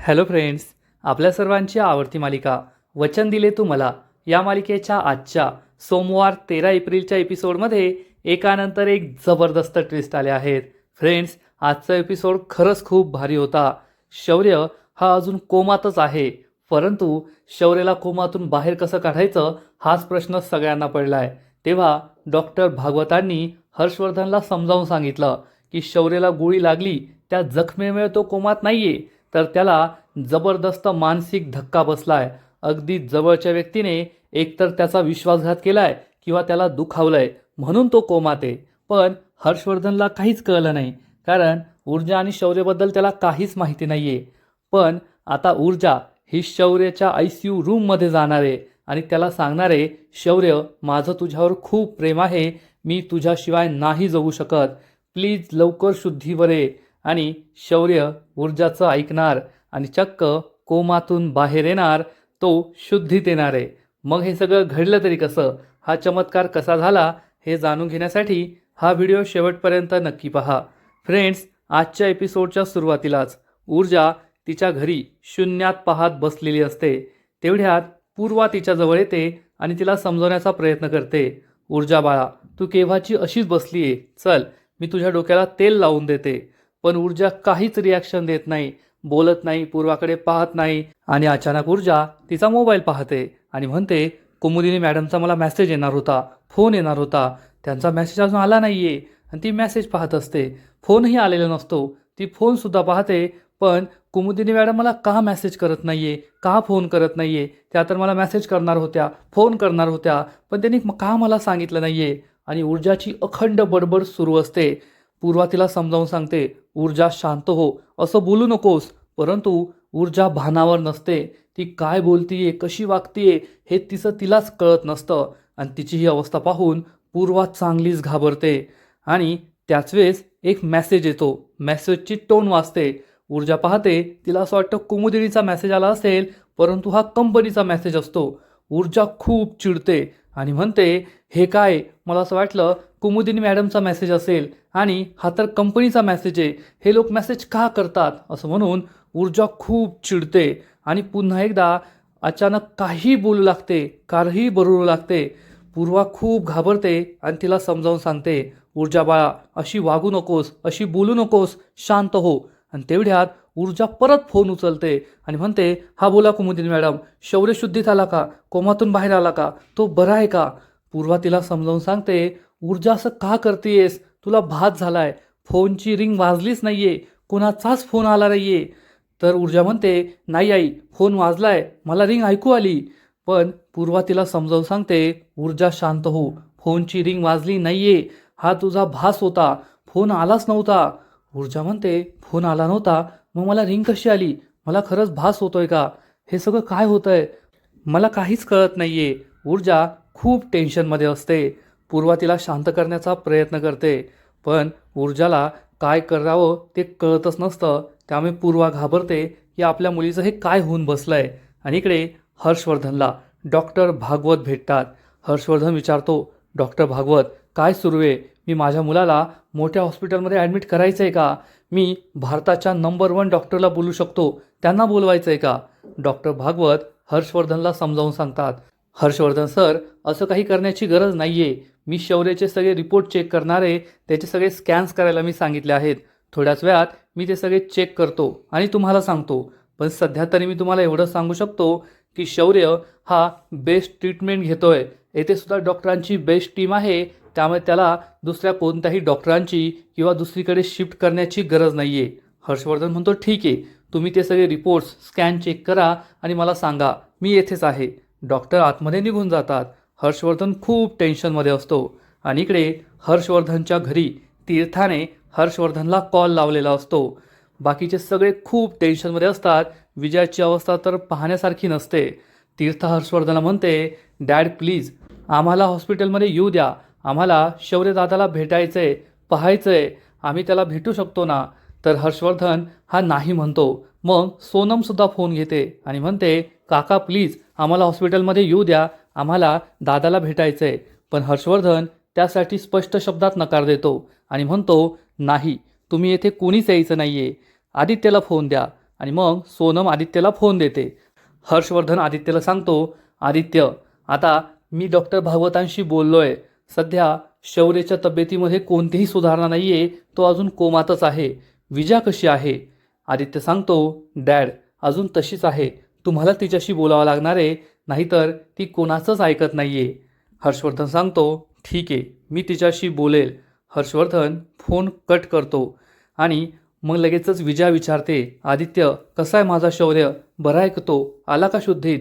Hello friends, आपल्या सर्वांची आवडती मालिका वचन दिले तू मला या मालिकेच्या आजच्या सोमवार 13 एप्रिलच्या एपिसोडमध्ये एकानंतर एक जबरदस्त ट्विस्ट आले आहेत. फ्रेंड्स, आजचा एपिसोड खरंच खूप भारी होता. शौर्य हा अजून कोमातच आहे, परंतु शौर्यला कोमातून बाहेर कसं काढायचं हाच प्रश्न सगळ्यांना पडलाय. तेव्हा डॉक्टर भागवतांनी हर्षवर्धनला समजावून सांगितलं की शौर्यला गोळी लागली, त्या जखमेमुळे तो कोमात नाहीये, तर त्याला जबरदस्त मानसिक धक्का बसलाय. अगदी जवळच्या व्यक्तीने एकतर त्याचा विश्वासघात केलाय किंवा त्याला दुखावलंय, म्हणून तो कोमात आहे. पण हर्षवर्धनला काहीच कळलं नाही, कारण ऊर्जा आणि शौर्यबद्दल त्याला काहीच माहिती नाहीये. पण आता ऊर्जा ही शौर्याच्या ICU रूममध्ये जाणार आहे आणि त्याला सांगणार आहे, शौर्य, माझं तुझ्यावर खूप प्रेम आहे, मी तुझ्याशिवाय नाही जगू शकत, प्लीज लवकर शुद्धीवर ये. आणि शौर्य ऊर्जाचं ऐकणार आणि चक्क कोमातून बाहेर येणार, तो शुद्धीत येणार आहे. मग हे सगळं घडलं तरी कसं, हा चमत्कार कसा झाला हे जाणून घेण्यासाठी हा व्हिडिओ शेवटपर्यंत नक्की पहा. फ्रेंड्स, आजच्या एपिसोडच्या सुरुवातीलाच ऊर्जा तिच्या घरी शून्यात पाहत बसलेली असते. तेवढ्यात पूर्वा तिच्याजवळ येते आणि तिला समजवण्याचा प्रयत्न करते. ऊर्जा बाळा, तू केव्हाची अशीच बसली आहे, चल मी तुझ्या डोक्याला तेल लावून देते. पण ऊर्जा काहीच रिॲक्शन देत नाही, बोलत नाही, पूर्वाकडे पाहत नाही. आणि अचानक ऊर्जा तिचा मोबाईल पाहते आणि म्हणते, कुमुदिनी मॅडमचा मला मेसेज येणार होता, फोन येणार होता, त्यांचा मेसेज अजून आला नाहीये. आणि ती मेसेज पाहत असते, फोनही आलेला नसतो. ती फोनसुद्धा पाहते, पण कुमुदिनी मॅडम मला का मेसेज करत नाहीये, का फोन करत नाहीये, त्या तर मला मेसेज करणार होत्या, फोन करणार होत्या, पण त्यांनी का मला सांगितलं नाहीये. आणि ऊर्जाची अखंड बडबड सुरू असते. पूर्वा तिला समजावून सांगते, ऊर्जा शांत हो, असं बोलू नकोस. परंतु ऊर्जा भानावर नसते. ती काय बोलतीये, कशी वागतीये हे तिलाच कळत नसतं. आणि तिची ही अवस्था पाहून पूर्वा चांगलीच घाबरते. आणि त्याच वेळेस एक मेसेज येतो. मेसेजची टोन वाजते. ऊर्जा पाहते, तिला असं वाटतं कुमुदिनीचा मेसेज आला असेल, परंतु हा कंपनीचा मेसेज असतो. ऊर्जा खूप चिडते आणि म्हणते, हे काय, मला असं वाटलं कुमुदिनी मॅडमचा मेसेज असेल आणि हा तर कंपनीचा मेसेज आहे, हे लोक मेसेज का करतात, असं म्हणून ऊर्जा खूप चिडते आणि पुन्हा एकदा अचानक काही बोलू लागते, काहीही बरळू लागते. पूर्वा खूप घाबरते आणि तिला समजावून सांगते, ऊर्जा बाळा, अशी वागू नकोस, अशी बोलू नकोस, शांत हो. आणि तेवढ्यात ऊर्जा परत फोन उचलते आणि म्हणते, हा बोला कुमुदिनी मॅडम, शौर्य शुद्धीत आला का, कोमातून बाहेर आला का, तो बरा आहे का. पूर्वा तिला समजावून सांगते, ऊर्जा असं का करतेयस, तुला भात झालाय, फोनची रिंग वाजलीच नाहीये, कोणाचाच फोन आला नाहीये. तर ऊर्जा म्हणते, नाही आई, फोन वाजलाय, मला रिंग ऐकू आली. पण पूर्वा तिला समजावून सांगते, ऊर्जा शांत हो, फोनची रिंग वाजली नाहीये, हा तुझा भास होता, फोन आलाच नव्हता. ऊर्जा म्हणते, फोन आला नव्हता, मग मला रिंग कशी आली, मला खरंच भास होतोय का, हे सगळं काय होतंय, मला काहीच कळत नाहीये. ऊर्जा खूप टेन्शनमध्ये असते. पूर्वा तिला शांत करण्याचा प्रयत्न करते, पण ऊर्जाला काय करावं ते कळतच नसतं. त्यामुळे पूर्वा घाबरते की आपल्या मुलीचं हे काय होऊन बसलंय. आणि इकडे हर्षवर्धनला डॉक्टर भागवत भेटतात. हर्षवर्धन विचारतो, डॉक्टर भागवत, काय सुरू आहे, मी माझ्या मुलाला मोठ्या हॉस्पिटलमध्ये ॲडमिट करायचं आहे का, मी भारताच्या नंबर 1 डॉक्टरला बोलू शकतो, त्यांना बोलवायचं आहे का. डॉक्टर भागवत हर्षवर्धनला समजावून सांगतात, हर्षवर्धन सर, असं काही करण्याची गरज नाहीये, मी शौर्याचे सगळे रिपोर्ट चेक करणार आहे, त्याचे सगळे स्कॅन्स करायला मी सांगितले आहेत, थोड्याच वेळात मी ते सगळे चेक करतो आणि तुम्हाला सांगतो. पण सध्या तरी मी तुम्हाला एवढं सांगू शकतो की शौर्य हा बेस्ट ट्रीटमेंट घेतोय, येथे सुद्धा डॉक्टरांची बेस्ट टीम आहे, त्यामुळे त्याला दुसऱ्या कोणत्याही डॉक्टरांची किंवा दुसरीकडे शिफ्ट करण्याची गरज नाही आहे. हर्षवर्धन म्हणतो, ठीक आहे, तुम्ही ते सगळे रिपोर्ट्स स्कॅन चेक करा आणि मला सांगा, मी येथेच आहे. डॉक्टर आतमध्ये निघून जातात. हर्षवर्धन खूप टेन्शनमध्ये असतो. आणि इकडे हर्षवर्धनच्या घरी तीर्थाने हर्षवर्धनला कॉल लावलेला असतो. बाकीचे सगळे खूप टेन्शनमध्ये असतात. विजयाची अवस्था तर पाहण्यासारखी नसते. तीर्थ हर्षवर्धनला म्हणते, डॅड प्लीज आम्हाला हॉस्पिटलमध्ये येऊ द्या, आम्हाला शौर्यदादाला भेटायचंय, पाहायचंय, आम्ही त्याला भेटू शकतो ना. तर हर्षवर्धन हा नाही म्हणतो. मग सोनमसुद्धा फोन घेते आणि म्हणते, काका प्लीज आम्हाला हॉस्पिटलमध्ये येऊ द्या, आम्हाला दादाला भेटायचंय. पण हर्षवर्धन त्यासाठी स्पष्ट शब्दात नकार देतो आणि म्हणतो, नाही, तुम्ही येथे कोणीच यायचं नाहीये, आदित्यला फोन द्या. आणि मग सोनम आदित्यला फोन देते. हर्षवर्धन आदित्यला सांगतो, आदित्य, आता मी डॉक्टर भागवतांशी बोललोय. सध्या शौर्यच्या तब्येतीमध्ये कोणतीही सुधारणा नाही आहे. तो अजून कोमातच आहे. विजा कशी आहे? आदित्य सांगतो, डॅड, अजून तशीच आहे. तुम्हाला तिच्याशी बोलावं लागणार आहे, नाहीतर ती कोणाचंच ऐकत नाही आहे. हर्षवर्धन सांगतो, ठीक आहे, मी तिच्याशी बोलेल. हर्षवर्धन फोन कट करतो आणि मग लगेचच विजया विचारते, आदित्य, कसा आहे माझा शौर्य? बरा आहे का तो? आला का शुद्धीत?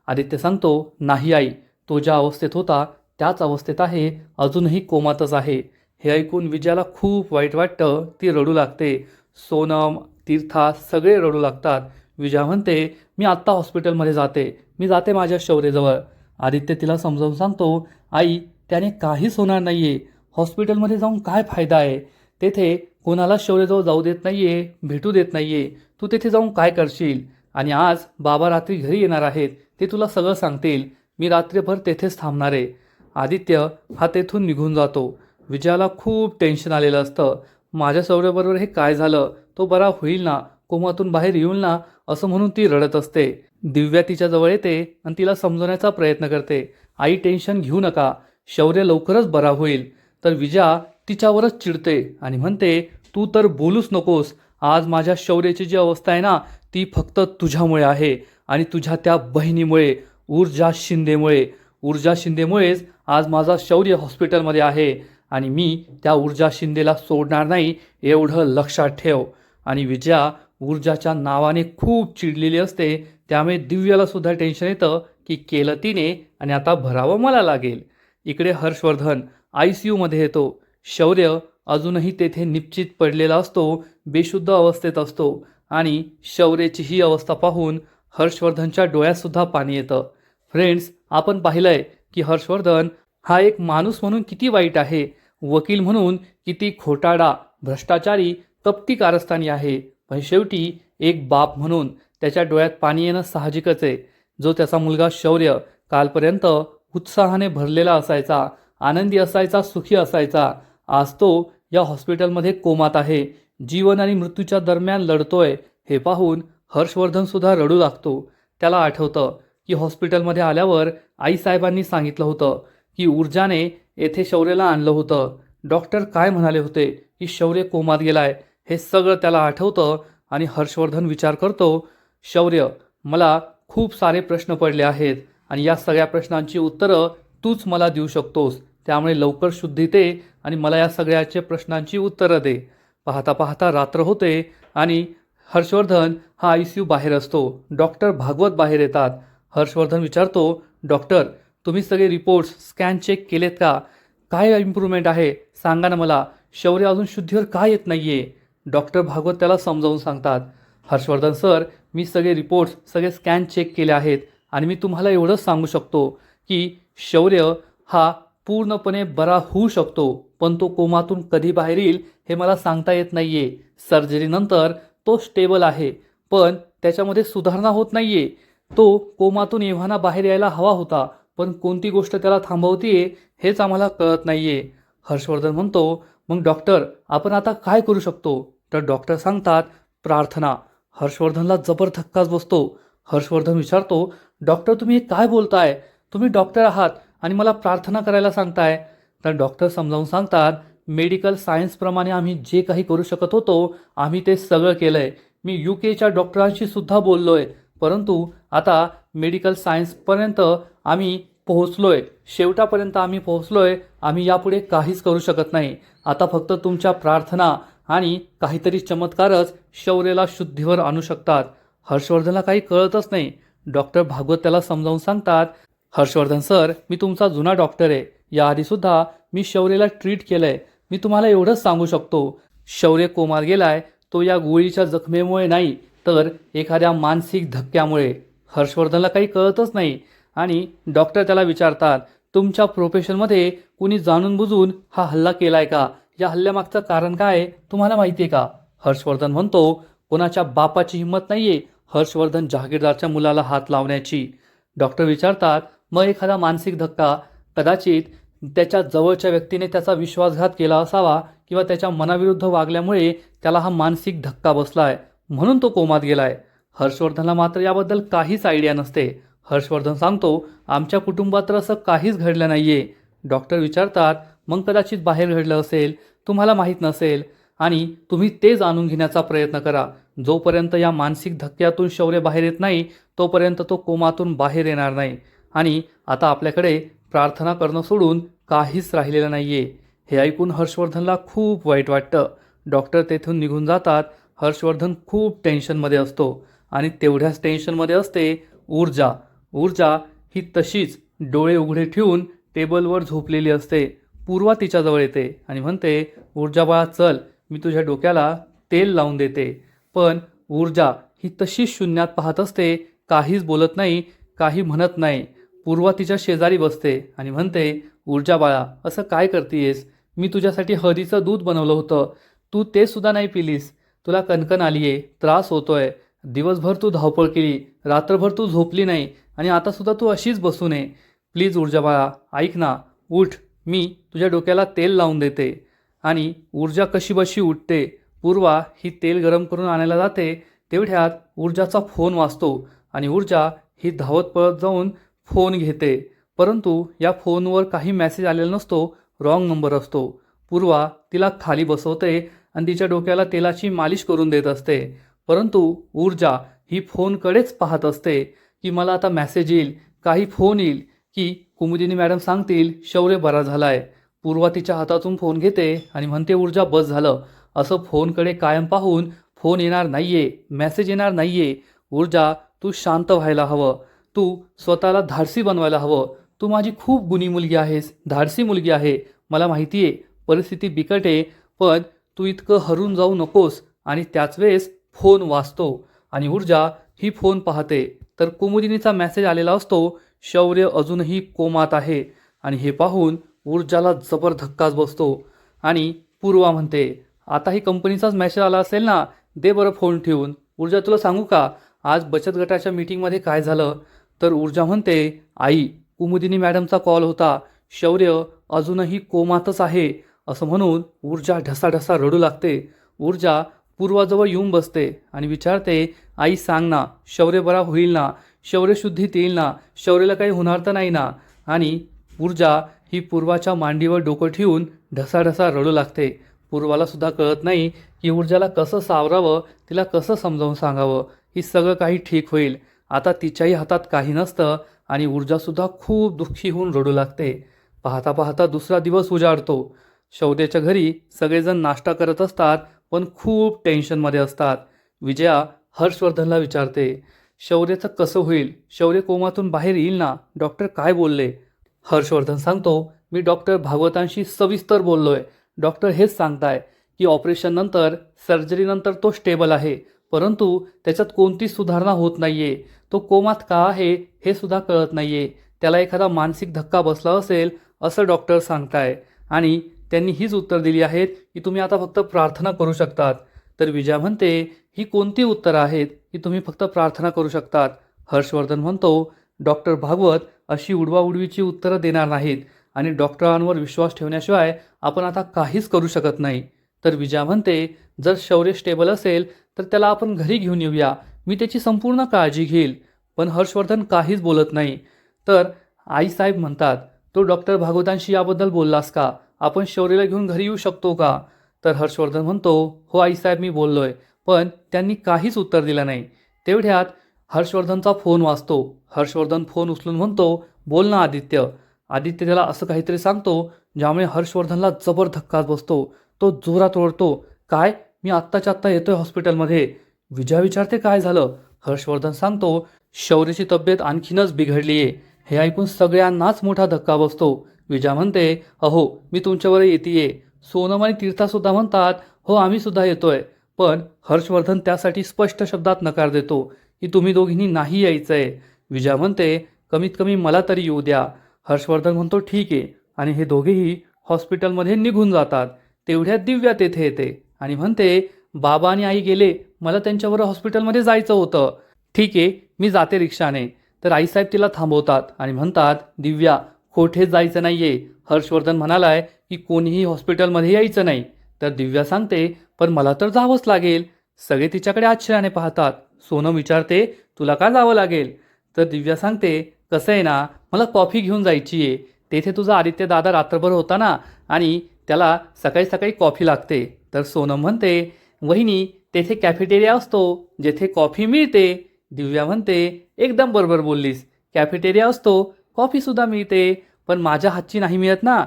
आदित्य सांगतो, नाही आई, तो ज्या अवस्थेत होता त्याच अवस्थेत आहे. अजूनही कोमातच आहे. हे ऐकून विजयाला खूप वाईट वाटतं. ती रडू लागते. सोनम, तीर्था सगळे रडू लागतात. विजया म्हणते, मी आत्ता हॉस्पिटलमध्ये जाते. मी जाते माझ्या शौर्यजवळ. आदित्य तिला समजावून सांगतो, आई, त्याने काहीच होणार नाही आहे. हॉस्पिटलमध्ये जाऊन काय फायदा आहे? तेथे कोणाला शौर्यजवळ जाऊ देत नाही आहे, भेटू देत नाही आहे. तू तेथे जाऊन काय करशील? आणि आज बाबा रात्री घरी येणार आहेत. ते तुला सगळं सांगतील. मी रात्रभर तेथेच थांबणार आहे. आदित्य हा तेथून निघून जातो. विजयाला खूप टेन्शन आलेलं असतं. माझ्या शौर्याबरोबर हे काय झालं? तो बरा होईल ना? कोमातून बाहेर येईल ना? असं म्हणून ती रडत असते. दिव्या तिच्या जवळ येते आणि तिला समजवण्याचा प्रयत्न करते. आई, टेन्शन घेऊ नका. शौर्य लवकरच बरा होईल. तर विजया तिच्यावरच चिडते आणि म्हणते, तू तर बोलूच नकोस. आज माझ्या शौर्याची जी अवस्था आहे ना, ती फक्त तुझ्यामुळे आहे आणि तुझ्या त्या बहिणीमुळे, ऊर्जा शिंदेमुळे. ऊर्जा शिंदेमुळेच आज माझा शौर्य हॉस्पिटलमध्ये आहे आणि मी त्या ऊर्जा शिंदेला सोडणार नाही, एवढं लक्षात ठेव. आणि विजया ऊर्जाच्या नावाने खूप चिडलेली असते. त्यामुळे दिव्याला सुद्धा टेन्शन येतं की केलं तिने आणि आता भरावं मला लागेल. इकडे हर्षवर्धन ICUमध्ये येतो. शौर्य अजूनही तेथे निश्चित पडलेला असतो, बेशुद्ध अवस्थेत असतो आणि शौर्याची ही अवस्था पाहून हर्षवर्धनच्या डोळ्यातसुद्धा पाणी येतं. फ्रेंड्स, आपण पाहिलंय की हर्षवर्धन हा एक माणूस म्हणून किती वाईट आहे, वकील म्हणून किती खोटाडा, भ्रष्टाचारी, कपटी कारस्थानी आहे. पण शेवटी एक बाप म्हणून त्याच्या डोळ्यात पाणी येणं साहजिकच आहे. जो त्याचा मुलगा शौर्य कालपर्यंत उत्साहाने भरलेला असायचा, आनंदी असायचा, सुखी असायचा, आज तो या हॉस्पिटलमध्ये कोमात आहे, जीवन आणि मृत्यूच्या दरम्यान लढतोय. हे पाहून हर्षवर्धन सुद्धा रडू लागतो. त्याला आठवतं की हॉस्पिटलमध्ये आल्यावर आईसाहेबांनी सांगितलं होतं की ऊर्जाने येथे शौर्यला आणलं होतं. डॉक्टर काय म्हणाले होते की शौर्य कोमात गेलाय. हे सगळं त्याला आठवतं आणि हर्षवर्धन विचार करतो, शौर्य, मला खूप सारे प्रश्न पडले आहेत आणि या सगळ्या प्रश्नांची उत्तरं तूच मला देऊ शकतोस. त्यामुळे लवकर शुद्धीत ये आणि मला या सगळ्याच्या प्रश्नांची उत्तरं दे. पाहता पाहता रात्र होते आणि हर्षवर्धन हा ICU बाहेर असतो. डॉक्टर भागवत बाहेर येतात. हर्षवर्धन विचारतो, डॉक्टर, तुम्ही सगळे रिपोर्ट्स स्कॅन चेक केलेत का? काय इम्प्रूव्हमेंट आहे सांगा ना मला. शौर्य अजून शुद्धीवर का येत नाही आहे? डॉक्टर भागवत त्याला समजावून सांगतात, हर्षवर्धन सर, मी सगळे रिपोर्ट्स, सगळे स्कॅन चेक केले आहेत आणि मी तुम्हाला एवढंच सांगू शकतो की शौर्य हा पूर्णपणे बरा होऊ शकतो, पण तो कोमातून कधी बाहेर येईल हे मला सांगता येत नाही आहे. सर्जरीनंतर तो स्टेबल आहे, पण त्याच्यामध्ये सुधारणा होत नाही आहे. तो कोमातून एव्हाना बाहेर यायला हवा होता, पण कोणती गोष्ट त्याला थांबवतीये हेच आम्हाला कळत नाही आहे. हर्षवर्धन म्हणतो, मग डॉक्टर, आपण आता काय करू शकतो? तर डॉक्टर सांगतात, प्रार्थना. हर्षवर्धनला जबर धक्काच बसतो. हर्षवर्धन विचारतो, डॉक्टर, तुम्ही हे काय बोलताय? तुम्ही डॉक्टर आहात आणि मला प्रार्थना करायला सांगताय? तर डॉक्टर समजावून सांगतात, मेडिकल सायन्सप्रमाणे आम्ही जे काही करू शकत होतो आम्ही ते सगळं केलं आहे. मी UKच्या डॉक्टरांशी सुद्धा बोललो आहे, परंतु आता मेडिकल सायन्सपर्यंत आम्ही पोहोचलोय, शेवटापर्यंत आम्ही पोहोचलोय. आम्ही यापुढे काहीच करू शकत नाही. आता फक्त तुमच्या प्रार्थना आणि काहीतरी चमत्कारच शौर्यला शुद्धीवर आणू शकतात. हर्षवर्धनला काही कळतच नाही. डॉक्टर भागवत त्याला समजावून सांगतात, हर्षवर्धन सर, मी तुमचा जुना डॉक्टर आहे. याआधीसुद्धा मी शौर्यला ट्रीट केलं आहे. मी तुम्हाला एवढंच सांगू शकतो, शौर्य कोमात गेलाय तो या गोळीच्या जखमेमुळे नाही, तर एखाद्या मानसिक धक्क्यामुळे. हर्षवर्धनला काही कळतच नाही आणि डॉक्टर त्याला विचारतात, तुमच्या प्रोफेशनमध्ये कुणी जाणून बुजून हा हल्ला केलाय का? या हल्ल्यामागचं कारण काय तुम्हाला माहिती आहे का? हर्षवर्धन म्हणतो, कोणाच्या बापाची हिंमत नाही आहे हर्षवर्धन जहागीरदारच्या मुलाला हात लावण्याची. डॉक्टर विचारतात, मग एखादा मानसिक धक्का, कदाचित त्याच्या जवळच्या व्यक्तीने त्याचा विश्वासघात केला असावा किंवा त्याच्या मनाविरुद्ध वागल्यामुळे त्याला हा मानसिक धक्का बसलाय, म्हणून तो कोमात गेलाय. हर्षवर्धनला मात्र याबद्दल काहीच आयडिया नसते. हर्षवर्धन सांगतो, आमच्या कुटुंबात तर असं काहीच घडलं नाही आहे. डॉक्टर विचारतात, मग कदाचित बाहेर घडलं असेल, तुम्हाला माहीत नसेल आणि तुम्ही ते जाणून घेण्याचा प्रयत्न करा. जोपर्यंत या मानसिक धक्क्यातून शौर्य बाहेर येत नाही तोपर्यंत तो कोमातून बाहेर येणार नाही. आणि आता आपल्याकडे प्रार्थना करणं सोडून काहीच राहिलेलं नाही आहे. हे ऐकून हर्षवर्धनला खूप वाईट वाटतं. डॉक्टर तेथून निघून जातात. हर्षवर्धन खूप टेन्शनमध्ये असतो आणि तेवढ्याच टेन्शनमध्ये असते ऊर्जा. ऊर्जा ही तशीच डोळे उघडे ठेवून टेबलवर झोपलेली असते. पूर्वा तिच्याजवळ येते आणि म्हणते, ऊर्जा बाळा चल, मी तुझ्या डोक्याला तेल लावून देते. पण ऊर्जा ही तशीच शून्यात पाहत असते, काहीच बोलत नाही, काही म्हणत नाही. पूर्वा तिच्या शेजारी बसते आणि म्हणते, ऊर्जा बाळा असं काय करतीयेस? मी तुझ्यासाठी हळदीचं दूध बनवलं होतं, तू ते सुद्धा नाही पिलीस. तुला कणकण आली आहे, त्रास होतोय, दिवसभर तू धावपळ केली, रात्रभर तू झोपली नाही आणि आतासुद्धा तू अशीच बसू नये. प्लीज ऊर्जा बाळा ऐक ना, उठ, मी तुझ्या डोक्याला तेल लावून देते. आणि ऊर्जा कशीबशी उठते. पूर्वा ही तेल गरम करून आणायला जाते. तेवढ्यात ऊर्जाचा फोन वाजतो आणि ऊर्जा ही धावत पळत जाऊन फोन घेते. परंतु या फोनवर काही मेसेज आलेला नसतो, रॉंग नंबर असतो. पूर्वा तिला खाली बसवते आणि तिच्या डोक्याला तेलाची मालिश करून देत असते. परंतु ऊर्जा ही फोनकडेच पाहत असते की मला आता मेसेज येईल, काही फोन येईल की कुमुदिनी मॅडम सांगतील शौर्य बरा झालाय. पूर्वा तिच्या हातातून फोन घेते आणि म्हणते, ऊर्जा बस झालं. असं फोनकडे कायम पाहून फोन येणार नाहीये, मेसेज येणार नाहीये. ऊर्जा तू शांत व्हायला हवं, तू स्वतःला धाडसी बनवायला हवं. तू माझी खूप गुणी मुलगी आहेस, धाडसी मुलगी आहे. मला माहिती आहे परिस्थिती बिकट आहे, पण तू इतकं हरून जाऊ नकोस. आणि त्याच वेळेस फोन वाजतो आणि ऊर्जा ही फोन पाहते तर कुमुदिनीचा मेसेज आलेला असतो, शौर्य अजूनही कोमात आहे. आणि हे पाहून ऊर्जाला जबर धक्काच बसतो आणि पूर्वा म्हणते, आता ही कंपनीचाच मेसेज आला असेल ना, दे बरं फोन ठेवून. ऊर्जा तुला सांगू का आज बचत गटाच्या मीटिंगमध्ये काय झालं? तर ऊर्जा म्हणते, आई कुमुदिनी मॅडमचा कॉल होता, शौर्य अजूनही कोमातच आहे. असं म्हणून ऊर्जा ढसाढसा रडू लागते. ऊर्जा पूर्वाजवळ येऊन बसते आणि विचारते, आई सांग ना, शौर्य बरा होईल ना, शौर्य शुद्धीत येईल ना, शौर्यला काही होणार तर नाही ना? आणि ऊर्जा ही पूर्वाच्या मांडीवर डोकं ठेवून ढसाढसा रडू लागते. पूर्वाला सुद्धा कळत नाही की ऊर्जाला कसं सावरावं, तिला कसं समजावून सांगावं की सगळं काही ठीक होईल. आता तिच्याही हातात काही नसतं आणि ऊर्जासुद्धा खूप दुःखी होऊन रडू लागते. पाहता पाहता दुसरा दिवस उजाडतो. शौर्याच्या घरी सगळेजण नाश्ता करत असतात, पण खूप टेन्शनमध्ये असतात. विजया हर्षवर्धनला विचारते, शौर्याचं कसं होईल? शौर्य कोमातून बाहेर येईल ना? डॉक्टर काय बोलले? हर्षवर्धन सांगतो, मी डॉक्टर भागवतांशी सविस्तर बोललोय. डॉक्टर हेच सांगताय की ऑपरेशननंतर, सर्जरीनंतर तो स्टेबल आहे, परंतु त्याच्यात कोणतीच सुधारणा होत नाहीये. तो कोमात का आहे हे सुद्धा कळत नाहीये. त्याला एखादा मानसिक धक्का बसला असेल असं डॉक्टर सांगताय. आणि त्यांनी हीच उत्तर दिली आहेत की तुम्ही आता फक्त प्रार्थना करू शकतात. तर विजया म्हणते, ही कोणती उत्तरं आहेत की तुम्ही फक्त प्रार्थना करू शकतात? हर्षवर्धन म्हणतो, डॉक्टर भागवत अशी उडवाउडवीची उत्तरं देणार नाहीत आणि डॉक्टरांवर विश्वास ठेवण्याशिवाय आपण आता काहीच करू शकत नाही. तर विजया म्हणते, जर शौर्य स्टेबल असेल तर त्याला आपण घरी घेऊन येऊया, मी त्याची संपूर्ण काळजी घेईल. पण हर्षवर्धन काहीच बोलत नाही. तर आईसाहेब म्हणतात, तो डॉक्टर भागवतांशी याबद्दल बोललास का? आपण शौर्यला घेऊन घरी येऊ शकतो का? तर हर्षवर्धन म्हणतो, हो आईसाहेब मी बोललोय, पण त्यांनी काहीच उत्तर दिलं नाही. तेवढ्यात हर्षवर्धनचा फोन वाजतो. हर्षवर्धन फोन उचलून म्हणतो, बोल ना आदित्य. आदित्य त्याला असं काहीतरी सांगतो ज्यामुळे हर्षवर्धनला जबर धक्काच बसतो. तो जोरात ओरडतो, काय? मी आत्ताच्या आत्ता येतोय हॉस्पिटलमध्ये. विजया विचारते, काय झालं? हर्षवर्धन सांगतो, शौर्याची तब्येत आणखीनच बिघडली आहे. हे ऐकून सगळ्यांनाच मोठा धक्का बसतो. विजया म्हणते, अहो मी तुमच्यावर येतेय. सोनम आणि तीर्थासुद्धा म्हणतात, हो आम्ही सुद्धा येतोय. पण हर्षवर्धन त्यासाठी स्पष्ट शब्दात नकार देतो की तुम्ही दोघींनी नाही यायचंय. विजया म्हणते, कमीत कमी मला तरी येऊ द्या. हर्षवर्धन म्हणतो, ठीक आहे. आणि हे दोघेही हॉस्पिटलमध्ये निघून जातात. तेवढ्यात दिव्या तेथे येते आणि म्हणते, बाबा आणि आई गेले, मला त्यांच्यावर हॉस्पिटलमध्ये जायचं होतं. ठीक आहे, मी जाते रिक्षाने. तर आईसाहेब तिला थांबवतात आणि म्हणतात, दिव्या कोठेच जायचं नाहीये. हर्षवर्धन म्हणालाय की कोणीही हॉस्पिटलमध्ये यायचं नाही. तर दिव्या सांगते, पण मला तर जावंच लागेल. सगळे तिच्याकडे आश्चर्याने पाहतात. सोनम विचारते तुला का जावं लागेल? तर दिव्या सांगते कसं आहे ना, मला कॉफी घेऊन जायची आहे. तेथे तुझा आदित्य दादा रात्रभर होता ना आणि त्याला सकाळी सकाळी कॉफी लागते. तर सोनम म्हणते वहिनी तेथे कॅफेटेरिया असतो जेथे कॉफी मिळते. दिव्या म्हणते एकदम बरोबर बोललीस. कॅफेटेरिया असतो, कॉफीसुद्धा मिळते, पण माझ्या हातची नाही मिळत ना.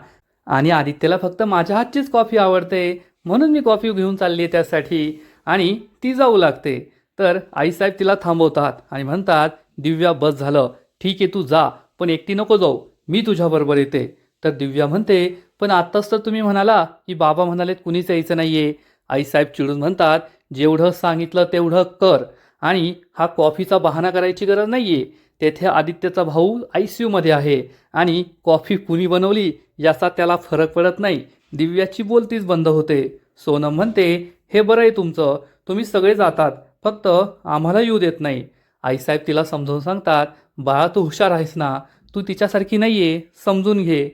आणि आदित्यला फक्त माझ्या हातचीच कॉफी आवडते, म्हणून मी कॉफी घेऊन चालली आहे त्यासाठी. आणि ती जाऊ लागते. तर आईसाहेब तिला थांबवतात आणि म्हणतात दिव्या बस झालं, ठीक आहे तू जा, पण एकटी नको जाऊ, मी तुझ्याबरोबर येते. तर दिव्या म्हणते पण आत्ताच तर तुम्ही म्हणाला की बाबा म्हणालेत कुणीच यायचं नाहीये. आईसाहेब चिडून म्हणतात जेवढं सांगितलं तेवढं कर, आणि हा कॉफीचा बहाणा करायची गरज नाहीये. तेथे आदित्यचा भाऊ ICU आहे आणि कॉफी कुणी बनवली याचा त्याला फरक पडत नाही. दिव्याची बोलतीच बंद होते. सोनम म्हणते हे बरं आहे तुमचं, तुम्ही सगळे जातात, फक्त आम्हाला येऊ देत नाही. आईसाहेब तिला समजावून सांगतात बाळा तू हुशार आहेस ना, तू तिच्यासारखी नाहीये, समजून घे.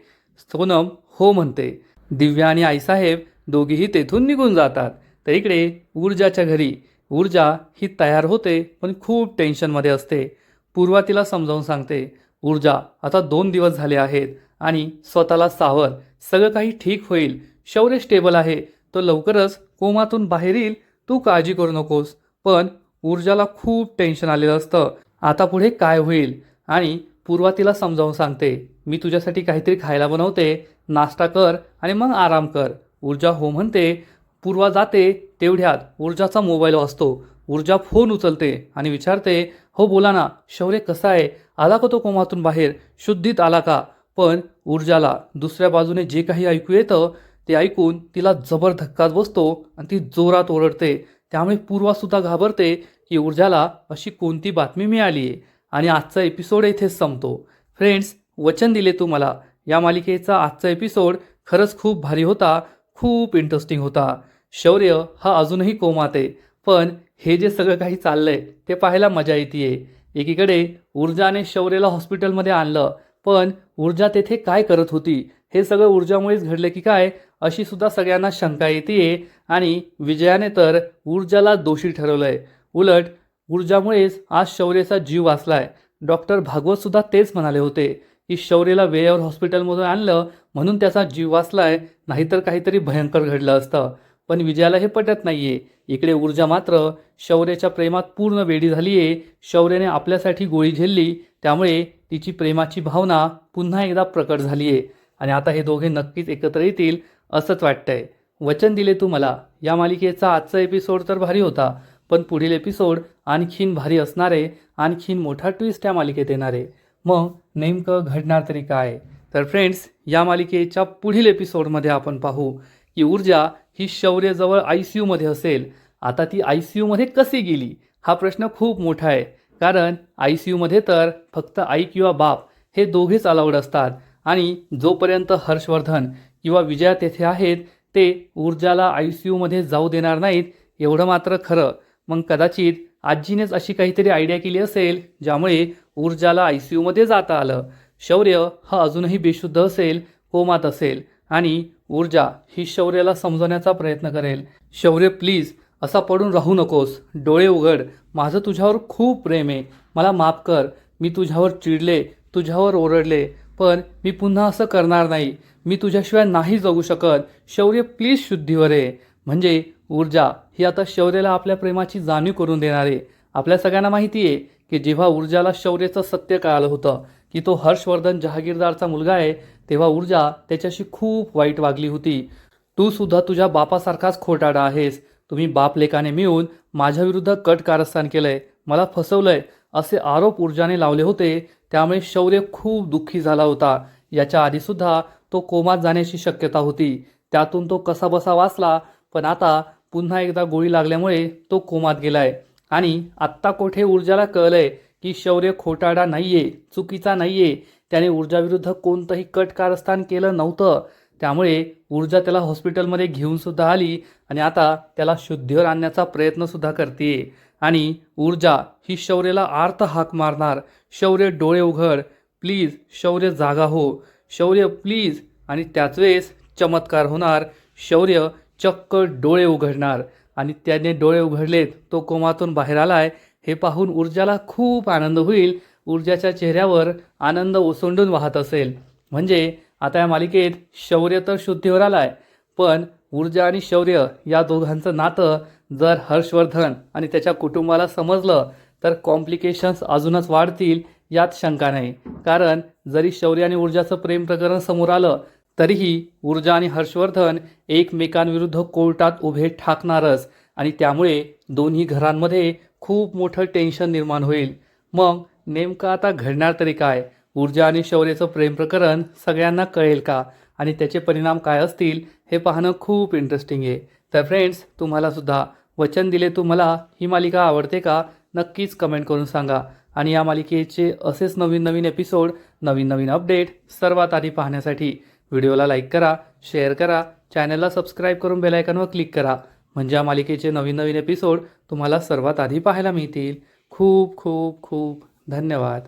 सोनम हो म्हणते. दिव्या आणि आईसाहेब दोघेही तेथून निघून जातात. तर इकडे ऊर्जाच्या घरी ऊर्जा ही तयार होते पण खूप टेन्शनमध्ये असते. पूर्वा तिला समजावून सांगते ऊर्जा आता 2 दिवस झाले आहेत आणि स्वतःला सावर, सगळं काही ठीक होईल. शौर्य स्टेबल आहे, तो लवकरच कोमातून बाहेर येईल, तू काळजी करू नकोस. पण ऊर्जाला खूप टेन्शन आलेलं असतं, आता पुढे काय होईल. आणि पूर्वा तिला समजावून सांगते मी तुझ्यासाठी काहीतरी खायला बनवते, नाश्ता कर आणि मग आराम कर. ऊर्जा हो म्हणते. पूर्वा जाते तेवढ्यात ऊर्जाचा मोबाईल वाजतो. ऊर्जा फोन उचलते आणि विचारते हो बोला ना, शौर्य कसा आहे, आला का तो कोमातून बाहेर, शुद्धीत आला का? पण ऊर्जाला दुसऱ्या बाजूने जे काही ऐकू येतं ते ऐकून तिला जबर धक्काच बसतो आणि ती जोरात ओरडते. त्यामुळे पूर्वासुद्धा घाबरते की ऊर्जाला अशी कोणती बातमी मिळाली आहे. आणि आजचा एपिसोड इथेच संपतो. फ्रेंड्स, वचन दिले तुम्हाला, या मालिकेचा आजचा एपिसोड खरंच खूप भारी होता, खूप इंटरेस्टिंग होता. शौर्य हा अजूनही कोमात आहे, पण हे जे सगळं काही चाललंय ते पाहायला मजा येते. एकीकडे ऊर्जाने शौर्यला हॉस्पिटलमध्ये आणलं, पण ऊर्जा तेथे काय करत होती, हे सगळं ऊर्जामुळेच घडलं की काय, अशी सुद्धा सगळ्यांना शंका येते. आणि विजयाने तर ऊर्जाला दोषी ठरवलंय. उलट ऊर्जामुळेच आज शौर्याचा जीव वाचलाय. डॉक्टर भागवत सुद्धा तेच म्हणाले होते की शौर्यला वेळेवर हॉस्पिटलमधून आणलं म्हणून त्याचा जीव वाचलाय, नाहीतर काहीतरी भयंकर घडलं असतं. पण विजयाला हे पटत नाहीये. इकडे ऊर्जा मात्र शौर्याच्या प्रेमात पूर्ण वेडी झालीये. शौर्याने आपल्यासाठी गोळी झेलली, त्यामुळे तिची प्रेमाची भावना पुन्हा एकदा प्रकट झालीये. आणि आता हे दोघे नक्कीच एकत्र येतील असंच वाटतंय. वचन दिले तू मला, या मालिकेचा आजचा एपिसोड तर भारी होता, पण पुढील एपिसोड आणखीन भारी असणारे, आणखीन मोठा ट्विस्ट या मालिकेत येणारे. मग नेमकं घडणार तरी काय? तर फ्रेंड्स, या मालिकेच्या पुढील एपिसोडमध्ये आपण पाहू की ऊर्जा ही शौर्यजवळ ICUमध्ये असेल. आता ती ICUमध्ये कशी गेली हा प्रश्न खूप मोठा आहे, कारण ICUमध्ये तर फक्त आई किंवा बाप हे दोघेच अलाउड असतात. आणि जोपर्यंत हर्षवर्धन किंवा विजया तेथे आहेत ते ऊर्जाला ICUमध्ये जाऊ देणार नाहीत, एवढं मात्र खरं. मग कदाचित आजीनेच अशी काहीतरी आयडिया केली असेल ज्यामुळे ऊर्जाला ICUमध्ये जाता आलं. शौर्य हा अजूनही बेशुद्ध असेल, कोमात असेल, आणि ऊर्जा ही शौर्याला समजवण्याचा प्रयत्न करेल. शौर्य प्लीज असा पडून राहू नकोस, डोळे उघड, माझं तुझ्यावर खूप प्रेम आहे, मला माफ कर, मी तुझ्यावर चिडले, तुझ्यावर ओरडले, पण मी पुन्हा असं करणार नाही, मी तुझ्याशिवाय नाही जगू शकत, शौर्य प्लीज शुद्धीवर आहे. म्हणजे ऊर्जा ही आता शौर्याला आपल्या प्रेमाची जाणीव करून देणार आहे. आपल्या सगळ्यांना माहिती आहे की जेव्हा ऊर्जाला शौर्याचं सत्य कळालं होतं की तो हर्षवर्धन जहागीरदारचा मुलगा आहे, तेव्हा ऊर्जा त्याच्याशी खूप वाईट वागली होती. तू सुद्धा तुझ्या बापासारखाच खोटारडा आहेस, तुम्ही बाप लेकाने मिळून माझ्याविरुद्ध कट कारस्थान केलंय, मला फसवलंय, असे आरोप ऊर्जाने लावले होते. त्यामुळे शौर्य खूप दुःखी झाला होता. याच्या आधीसुद्धा तो कोमात जाण्याची शक्यता होती, त्यातून तो कसाबसा वाचला. पण आता पुन्हा एकदा गोळी लागल्यामुळे तो कोमात गेलाय. आणि आत्ता कोठे ऊर्जाला कळलंय की शौर्य खोटारडा नाहीये, चुकीचा नाहीये, त्याने ऊर्जाविरुद्ध कोणतंही कट कारस्थान केलं नव्हतं. त्यामुळे ऊर्जा त्याला हॉस्पिटलमध्ये घेऊन सुद्धा आली आणि आता त्याला शुद्धीवर आणण्याचा प्रयत्न सुद्धा करते. आणि ऊर्जा ही शौर्याला आर्त हाक मारणार, शौर्य डोळे उघड, प्लीज शौर्य जागा हो, शौर्य प्लीज. आणि त्याच वेळेस चमत्कार होणार, शौर्य चक्क डोळे उघडणार आणि त्याने डोळे उघडलेत, तो कोमातून बाहेर आलाय हे पाहून ऊर्जाला खूप आनंद होईल. ऊर्जाच्या चेहऱ्यावर आनंद ओसंडून वाहत असेल. म्हणजे आता या मालिकेत शौर्य तर शुद्धीवर आलाय, पण ऊर्जा आणि शौर्य या दोघांचं नातं जर हर्षवर्धन आणि त्याच्या कुटुंबाला समजलं तर कॉम्प्लिकेशन्स अजूनच वाढतील यात शंका नाही. कारण जरी शौर्य आणि ऊर्जाचं प्रेम प्रकरण समोर आलं तरीही ऊर्जा आणि हर्षवर्धन एकमेकांविरुद्ध कोर्टात उभे ठाकणारच आणि त्यामुळे दोन्ही घरांमध्ये खूप मोठं टेन्शन निर्माण होईल. मग नेमकं आता घडणार तरी काय? ऊर्जा आणि शौर्याचं प्रेम प्रकरण सगळ्यांना कळेल का आणि त्याचे परिणाम काय असतील हे पाहणं खूप इंटरेस्टिंग आहे. तर फ्रेंड्स, तुम्हाला सुद्धा वचन दिले तू मला ही मालिका आवडते का? नक्कीच कमेंट करून सांगा. आणि या मालिकेचे असेच नवीन नवीन एपिसोड, नवीन नवीन अपडेट सर्वात आधी पाहण्यासाठी व्हिडिओला लाईक करा, शेअर करा, चॅनलला सबस्क्राईब करून बेल आयकॉनवर क्लिक करा. म्हणजे या मालिकेचे नवीन नवीन एपिसोड तुम्हाला सर्वात आधी पाहायला मिळतील. खूप खूप खूप धन्यवाद.